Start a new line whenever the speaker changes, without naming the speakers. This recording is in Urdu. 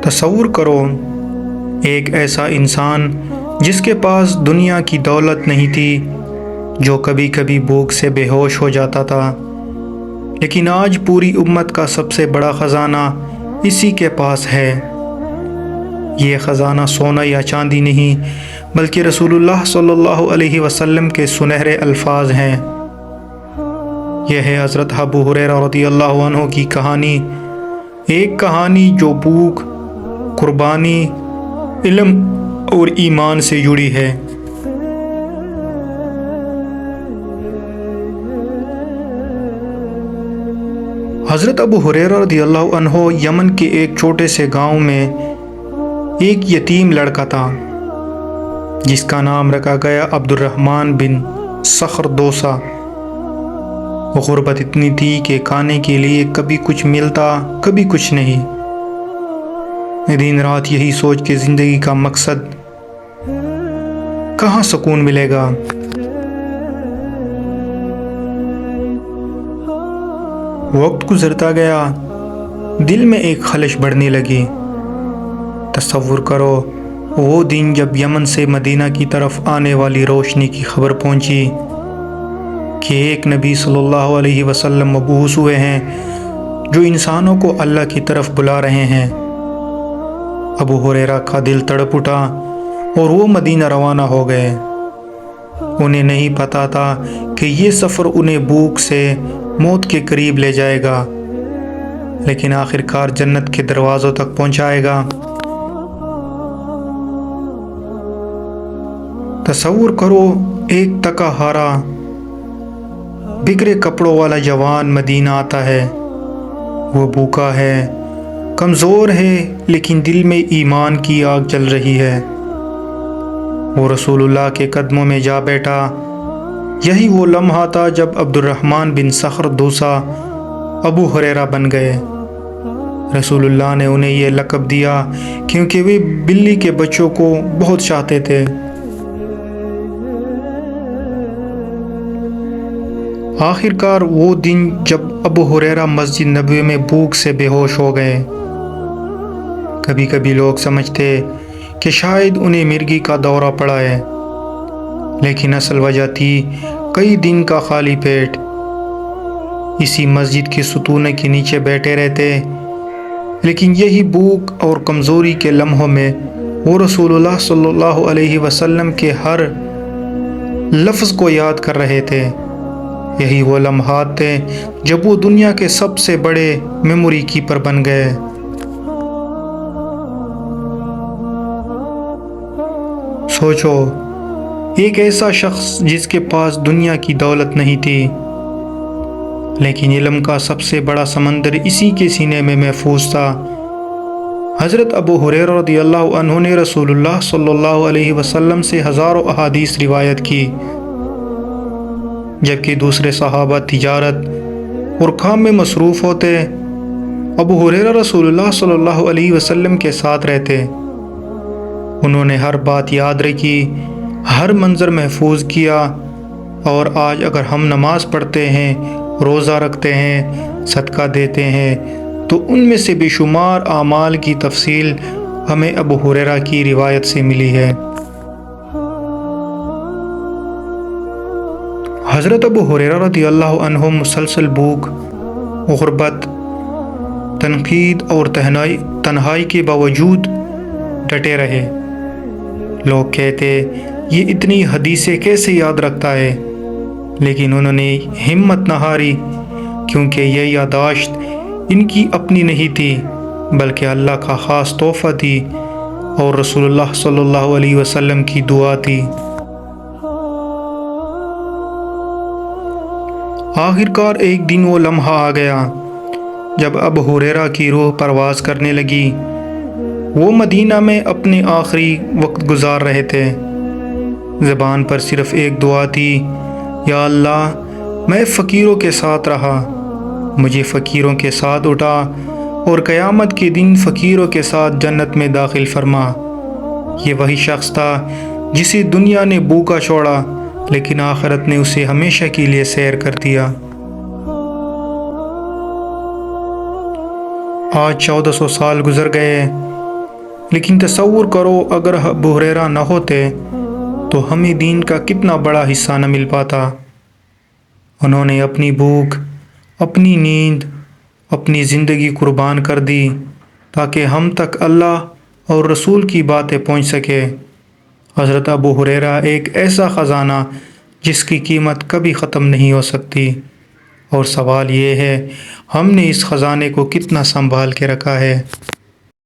تصور کرو ایک ایسا انسان جس کے پاس دنیا کی دولت نہیں تھی، جو کبھی کبھی بھوک سے بے ہوش ہو جاتا تھا، لیکن آج پوری امت کا سب سے بڑا خزانہ اسی کے پاس ہے۔ یہ خزانہ سونا یا چاندی نہیں بلکہ رسول اللہ صلی اللہ علیہ وسلم کے سنہرے الفاظ ہیں۔ یہ ہے حضرت ابو ہریرہ رضی اللہ عنہ کی کہانی، ایک کہانی جو بھوک، قربانی، علم اور ایمان سے جڑی ہے۔ حضرت ابو ہریرہ رضی اللہ عنہ یمن کے ایک چھوٹے سے گاؤں میں ایک یتیم لڑکا تھا جس کا نام رکھا گیا عبد الرحمن بن صخر دوسا۔ غربت اتنی تھی کہ کھانے کے لیے کبھی کچھ ملتا کبھی کچھ نہیں۔ دن رات یہی سوچ کے زندگی کا مقصد کہاں سکون ملے گا۔ وقت گزرتا گیا، دل میں ایک خلش بڑھنے لگی۔ تصور کرو وہ دن جب یمن سے مدینہ کی طرف آنے والی روشنی کی خبر پہنچی کہ ایک نبی صلی اللہ علیہ وسلم مبعوث ہوئے ہیں جو انسانوں کو اللہ کی طرف بلا رہے ہیں۔ ابو ہریرہ کا دل تڑپ اٹھا اور وہ مدینہ روانہ ہو گئے۔ انہیں نہیں پتا تھا کہ یہ سفر انہیں بھوک سے موت کے قریب لے جائے گا، لیکن آخرکار جنت کے دروازوں تک پہنچائے گا۔ تصور کرو ایک تکا ہارا، بگڑے کپڑوں والا جوان مدینہ آتا ہے۔ وہ بھوکا ہے، کمزور ہے، لیکن دل میں ایمان کی آگ جل رہی ہے۔ وہ رسول اللہ کے قدموں میں جا بیٹھا۔ یہی وہ لمحہ تھا جب عبد الرحمن بن صخر دوسا ابو ہریرہ بن گئے۔ رسول اللہ نے انہیں یہ لقب دیا کیونکہ وہ بلی کے بچوں کو بہت چاہتے تھے۔ آخرکار وہ دن جب ابو ہریرہ مسجد نبوی میں بھوک سے بے ہوش ہو گئے۔ کبھی کبھی لوگ سمجھتے کہ شاید انہیں مرگی کا دورہ پڑا ہے، لیکن اصل وجہ تھی کئی دن کا خالی پیٹ۔ اسی مسجد کے ستون کے نیچے بیٹھے رہتے، لیکن یہی بھوک اور کمزوری کے لمحوں میں وہ رسول اللہ صلی اللہ علیہ وسلم کے ہر لفظ کو یاد کر رہے تھے۔ یہی وہ لمحات تھے جب وہ دنیا کے سب سے بڑے میموری کیپر بن گئے۔ سوچو ایک ایسا شخص جس کے پاس دنیا کی دولت نہیں تھی، لیکن علم کا سب سے بڑا سمندر اسی کے سینے میں محفوظ تھا۔ حضرت ابو ہریرہ رضی اللہ عنہ نے رسول اللہ صلی اللہ علیہ وسلم سے ہزاروں احادیث روایت کی، جبکہ دوسرے صحابہ تجارت اور کام میں مصروف ہوتے۔ ابو ہریرہ رسول اللہ صلی اللہ علیہ وسلم کے ساتھ رہتے۔ انہوں نے ہر بات یاد رکھی، ہر منظر محفوظ کیا، اور آج اگر ہم نماز پڑھتے ہیں، روزہ رکھتے ہیں، صدقہ دیتے ہیں، تو ان میں سے بے شمار اعمال کی تفصیل ہمیں ابو ہریرہ کی روایت سے ملی ہے۔ حضرت ابو ہریرہ رضی اللہ عنہ مسلسل بھوک، غربت، تنقید اور تنہائی کے باوجود ڈٹے رہے۔ لوگ کہتے یہ اتنی حدیثیں کیسے یاد رکھتا ہے، لیکن انہوں نے ہمت نہ ہاری، کیونکہ یہ یادداشت ان کی اپنی نہیں تھی بلکہ اللہ کا خاص تحفہ تھی اور رسول اللہ صلی اللہ علیہ وسلم کی دعا تھی۔ آخرکار ایک دن وہ لمحہ آ گیا جب ابو ہریرہ کی روح پرواز کرنے لگی۔ وہ مدینہ میں اپنے آخری وقت گزار رہے تھے۔ زبان پر صرف ایک دعا تھی، یا اللہ میں فقیروں کے ساتھ رہا، مجھے فقیروں کے ساتھ اٹھا اور قیامت کے دن فقیروں کے ساتھ جنت میں داخل فرما۔ یہ وہی شخص تھا جسے دنیا نے بھوکا چھوڑا، لیکن آخرت نے اسے ہمیشہ کے لیے سیر کر دیا۔ آج 1400 سال گزر گئے، لیکن تصور کرو اگر ابو ہریرہ نہ ہوتے تو ہمیں دین کا کتنا بڑا حصہ نہ مل پاتا۔ انہوں نے اپنی بھوک، اپنی نیند، اپنی زندگی قربان کر دی تاکہ ہم تک اللہ اور رسول کی باتیں پہنچ سکے۔ حضرت ابو ہریرہ ایک ایسا خزانہ جس کی قیمت کبھی ختم نہیں ہو سکتی، اور سوال یہ ہے ہم نے اس خزانے کو کتنا سنبھال کے رکھا ہے۔